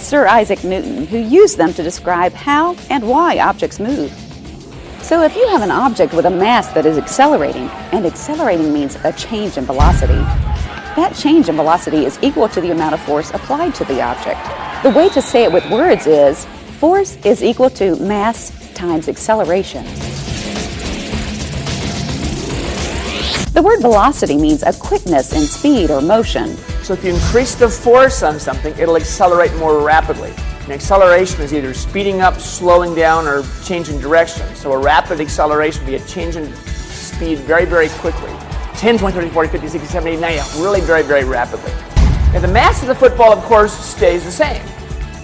Sir Isaac Newton, who used them to describe how and why objects move. So if you have an object with a mass that is accelerating, and accelerating means a change in velocity, that change in velocity is equal to the amount of force applied to the object. The way to say it with words is, force is equal to mass times acceleration. The word velocity means a quickness in speed or motion. So if you increase the force on something, it'll accelerate more rapidly. And acceleration is either speeding up, slowing down, or changing direction. So a rapid acceleration would be a change in speed very, very quickly. 10, 20, 30, 40, 50, 60, 70, 80, 90, really very, very rapidly. And the mass of the football, of course, stays the same.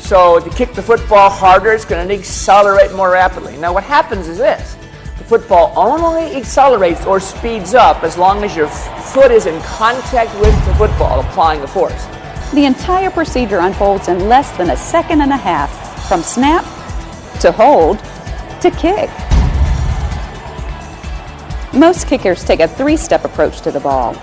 So if you kick the football harder, it's going to accelerate more rapidly. Now what happens is this. The football only accelerates or speeds up as long as your foot is in contact with the football, applying the force. The entire procedure unfolds in less than a second and a half, from snap to hold to kick. Most kickers take a three-step approach to the ball.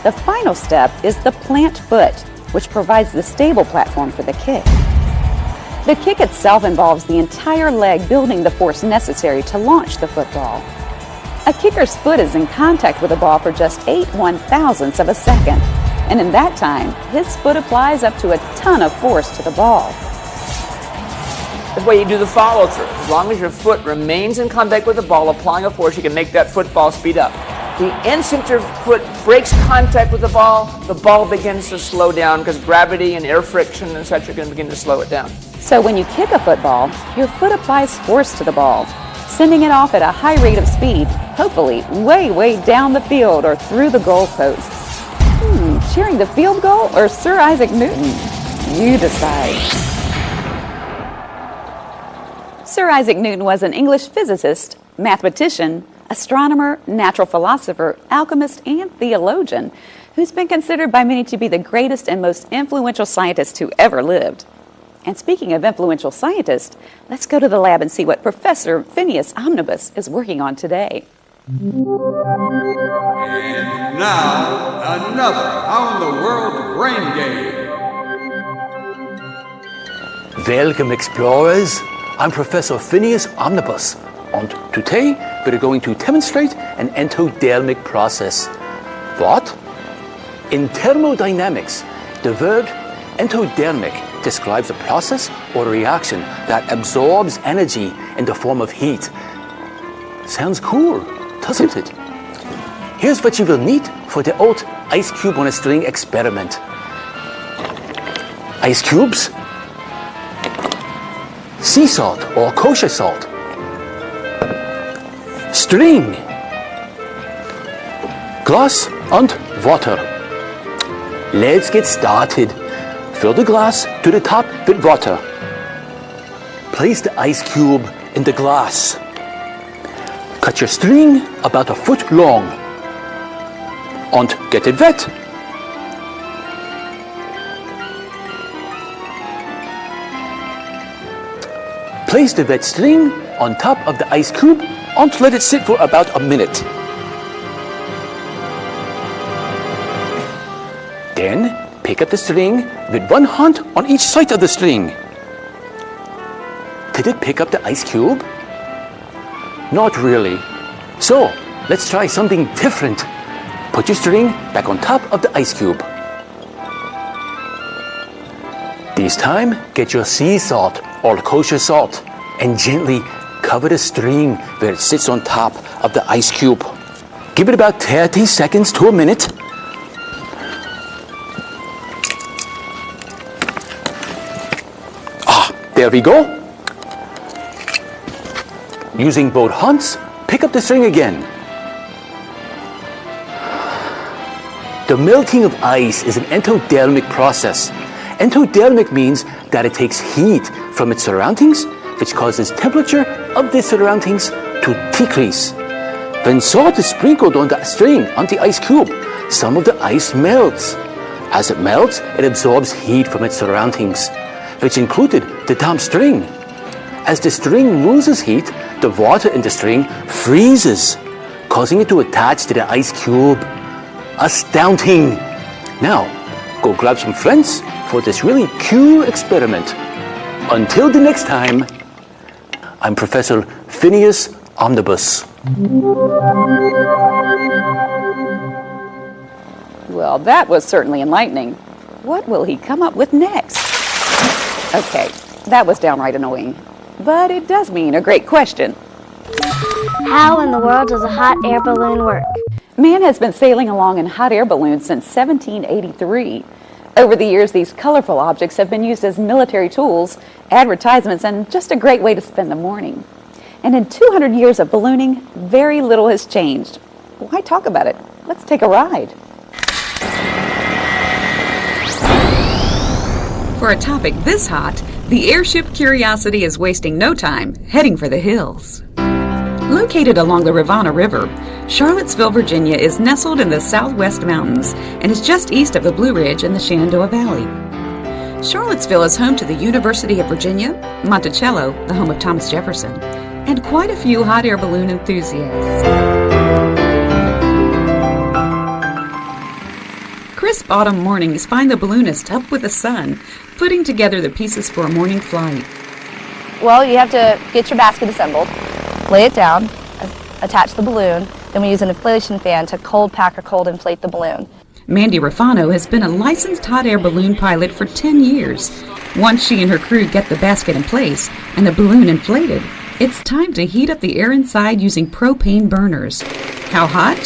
The final step is the plant foot, which provides the stable platform for the kick. The kick itself involves the entire leg building the force necessary to launch the football. A kicker's foot is in contact with the ball for just 8/1000ths of a second, and in that time, his foot applies up to a ton of force to the ball. That's why you do the follow-through. As long as your foot remains in contact with the ball, applying a force, you can make that football speed up. The instant your foot breaks contact with the ball begins to slow down because gravity and air friction and such are going to begin to slow it down. So when you kick a football, your foot applies force to the ball, sending it off at a high rate of speed, hopefully way, way down the field or through the goalposts. Cheering the field goal or Sir Isaac Newton? You decide. Sir Isaac Newton was an English physicist, mathematician, astronomer, natural philosopher, alchemist, and theologian who's been considered by many to be the greatest and most influential scientist who ever lived. And speaking of influential scientists, let's go to the lab and see what Professor Phineas Omnibus is working on today. And now, another How in the World brain game. Welcome, explorers. I'm Professor Phineas Omnibus, and today we're going to demonstrate an endodermic process. What? In thermodynamics, the word endodermic describes a process or reaction that absorbs energy in the form of heat. Sounds cool, doesn't it? Here's what you will need for the old ice cube on a string experiment. Ice cubes, sea salt or kosher salt, string, glass and water. Let's get started. Fill the glass to the top with water. Place the ice cube in the glass. Cut your string about a foot long and get it wet. Place the wet string on top of the ice cube and let it sit for about a minute. Then pick up the string with one hand on each side of the string. Did it pick up the ice cube? Not really. So let's try something different. Put your string back on top of the ice cube. This time, get your sea salt or kosher salt and gently cover the string where it sits on top of the ice cube. Give it about 30 seconds to a minute. There we go. Using both hands, pick up the string again. The melting of ice is an endodermic process. Endodermic means that it takes heat from its surroundings, which causes temperature of the surroundings to decrease. When salt is sprinkled on the string on the ice cube, some of the ice melts. As it melts, it absorbs heat from its surroundings, which included the damp string. As the string loses heat, the water in the string freezes, causing it to attach to the ice cube. Astounding! Now, go grab some friends for this really cool experiment. Until the next time, I'm Professor Phineas Omnibus. Well, that was certainly enlightening. What will he come up with next? Okay, that was downright annoying. But it does mean a great question. How in the world does a hot air balloon work? Man has been sailing along in hot air balloons since 1783. Over the years, these colorful objects have been used as military tools, advertisements, and just a great way to spend the morning. And in 200 years of ballooning, very little has changed. Why talk about it? Let's take a ride. For a topic this hot, the airship Curiosity is wasting no time heading for the hills. Located along the Rivanna River, Charlottesville, Virginia is nestled in the Southwest Mountains and is just east of the Blue Ridge and the Shenandoah Valley. Charlottesville is home to the University of Virginia, Monticello, the home of Thomas Jefferson, and quite a few hot air balloon enthusiasts. Crisp autumn mornings find the balloonist up with the sun, putting together the pieces for a morning flight. Well, you have to get your basket assembled, lay it down, attach the balloon, then we use an inflation fan to cold pack or cold inflate the balloon. Mandy Rafano has been a licensed hot air balloon pilot for 10 years. Once she and her crew get the basket in place and the balloon inflated, it's time to heat up the air inside using propane burners. How hot?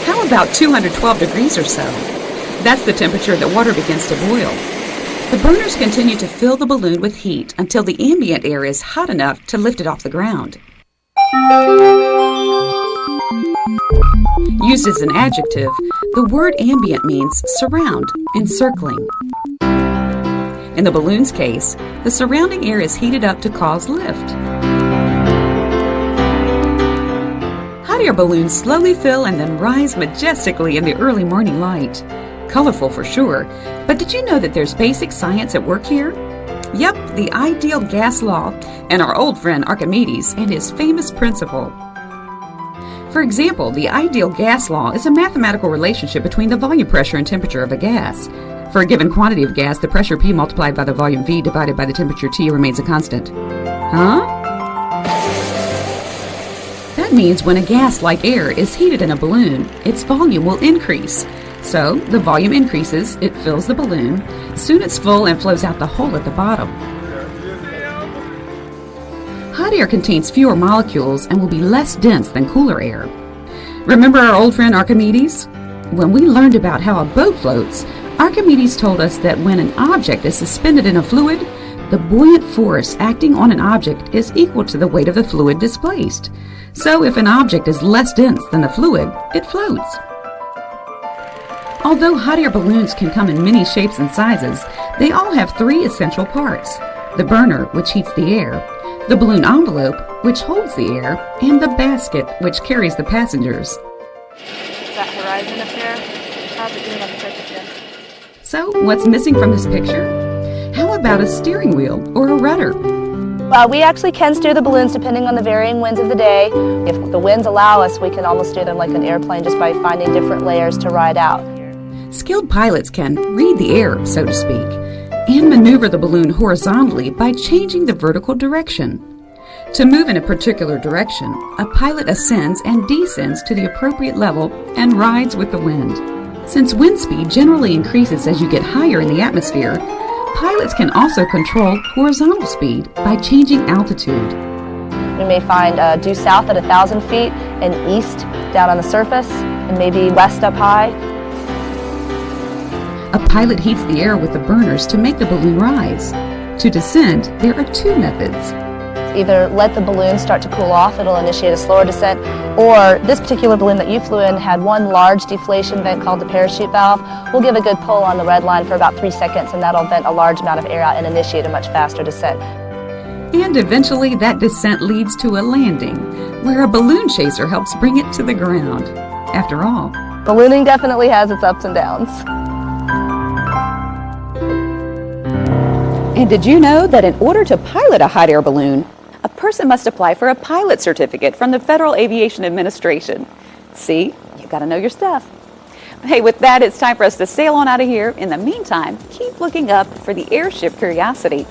How about 212 degrees or so? That's the temperature that water begins to boil. The burners continue to fill the balloon with heat until the ambient air is hot enough to lift it off the ground. Used as an adjective, the word ambient means surround, encircling. In the balloon's case, the surrounding air is heated up to cause lift. Hot air balloons slowly fill and then rise majestically in the early morning light. Colorful for sure, but did you know that there's basic science at work here? Yep, the ideal gas law and our old friend Archimedes and his famous principle. For example, the ideal gas law is a mathematical relationship between the volume pressure and temperature of a gas. For a given quantity of gas, the pressure P multiplied by the volume V divided by the temperature T remains a constant. Huh? That means when a gas like air is heated in a balloon, its volume will increase. So, the volume increases, it fills the balloon, soon it's full and flows out the hole at the bottom. Hot air contains fewer molecules and will be less dense than cooler air. Remember our old friend Archimedes? When we learned about how a boat floats, Archimedes told us that when an object is suspended in a fluid, the buoyant force acting on an object is equal to the weight of the fluid displaced. So if an object is less dense than the fluid, it floats. Although hot air balloons can come in many shapes and sizes, they all have three essential parts: the burner, which heats the air, the balloon envelope, which holds the air, and the basket, which carries the passengers. Is that horizon up there? How's it doing on the surface then? So, what's missing from this picture? How about a steering wheel or a rudder? We actually can steer the balloons depending on the varying winds of the day. If the winds allow us, we can almost steer them like an airplane just by finding different layers to ride out. Skilled pilots can read the air, so to speak, and maneuver the balloon horizontally by changing the vertical direction. To move in a particular direction, a pilot ascends and descends to the appropriate level and rides with the wind. Since wind speed generally increases as you get higher in the atmosphere, pilots can also control horizontal speed by changing altitude. We may find due south at 1,000 feet and east down on the surface and maybe west up high. A pilot heats the air with the burners to make the balloon rise. To descend, there are two methods. Either let the balloon start to cool off, it'll initiate a slower descent, or this particular balloon that you flew in had one large deflation vent called the parachute valve. We'll give a good pull on the red line for about 3 seconds, and that'll vent a large amount of air out and initiate a much faster descent. And eventually that descent leads to a landing, where a balloon chaser helps bring it to the ground. After all, Ballooning definitely has its ups and downs. And did you know that in order to pilot a hot air balloon, a person must apply for a pilot certificate from the Federal Aviation Administration? See, you gotta know your stuff. Hey, with that, it's time for us to sail on out of here. In the meantime, keep looking up for the airship Curiosity.